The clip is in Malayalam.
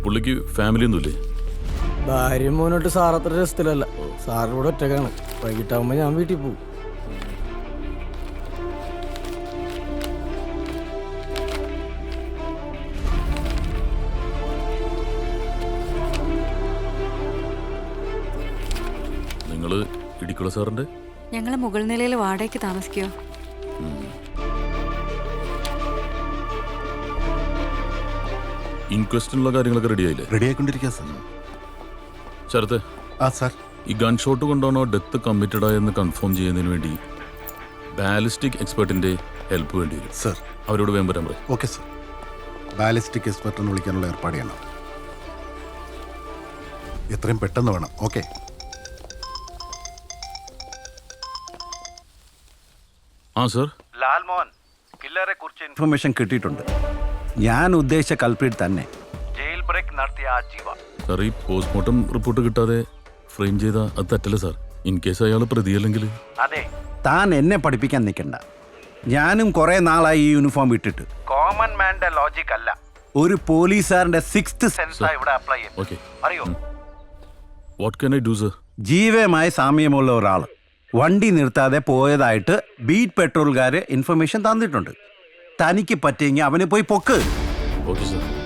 പുള്ളിക്ക് ഫാമിലി ഒന്നുമില്ലേ? ഭാര്യയും മോനോട്ട് സാർ അത്ര രസത്തിലല്ല. സാറിനോട് ഒറ്റക്കാണ്. വൈകിട്ടാകുമ്പോ ഞാൻ വീട്ടിൽ പോകും. നിങ്ങള് ഇടിക്കുള്ള സാറിന്റെ? ഞങ്ങള് മുകൾ നിലയിൽ വാടകയ്ക്ക് താമസിക്കോ. ഇൻക്വസ്റ്റിനുള്ള കാര്യങ്ങളൊക്കെ റെഡി ആയില്ലേ? റെഡി ആയിക്കൊണ്ടിരിക്കുക സാർ. ശരത്തെ, സാർ ഈ ഗൺ ഷോട്ട് കൊണ്ടാണോ ഡെത്ത് കമ്മിറ്റഡ് ആയെന്ന് കൺഫേം ചെയ്യുന്നതിന് വേണ്ടി ബാലിസ്റ്റിക് എക്സ്പെർട്ടിന്റെ ഹെൽപ്പ് വേണ്ടി വരും സാർ. അവരോട് വേഗം വരാൻ പറയും. Okay sir. ബാലിസ്റ്റിക് എക്സ്പെർട്ടിനെ വിളിക്കാനുള്ള ഏർപ്പാട് ചെയ്യണം. എത്രയും പെട്ടെന്ന് വേണം. ഓക്കെ. സർ. ലാൽമോഹൻ, കില്ലറെ കുറിച്ച് ഇൻഫർമേഷൻ കിട്ടിയിട്ടുണ്ട്. ഞാൻ ഉദ്ദേശിച്ച കൾപ്രിറ്റ് തന്നെ. ജയിൽ ബ്രേക്ക് നടത്തിയ ആ ജീവ. സാർ, ഈ പോസ്റ്റ്മോർട്ടം റിപ്പോർട്ട് കിട്ടാതെ ഫ്രെയിം ചെയ്ത അത് തെറ്റല്ലേ സാർ? ഇൻ കേസ് അയാൾ പ്രതിയല്ലെങ്കിൽ? അതെ. താൻ എന്നെ പഠിപ്പിക്കാൻ നിൽക്കണ്ട. ഞാനും കുറെ നാളായി ഈ യൂണിഫോം ഇട്ടിട്ട്. കോമൺ മാന്റെ ലോജിക് അല്ല, ഒരു പോലീസുകാരന്റെ സിക്സ്ത് സെൻസാ ഇവിടെ അപ്ലൈ ചെയ്യും. ഓക്കെ. അറിയോ? What can I do sir? ജീവയുമായി സാമ്യമുള്ള ഒരാൾ വണ്ടി നിർത്താതെ പോയതായിട്ട് ബീറ്റ് പെട്രോളുകാർ ഇൻഫർമേഷൻ തന്നിട്ടുണ്ട്. തനിക്ക് പറ്റിയെങ്കിൽ അവനെ പോയി പൊക്ക്. Okay sir.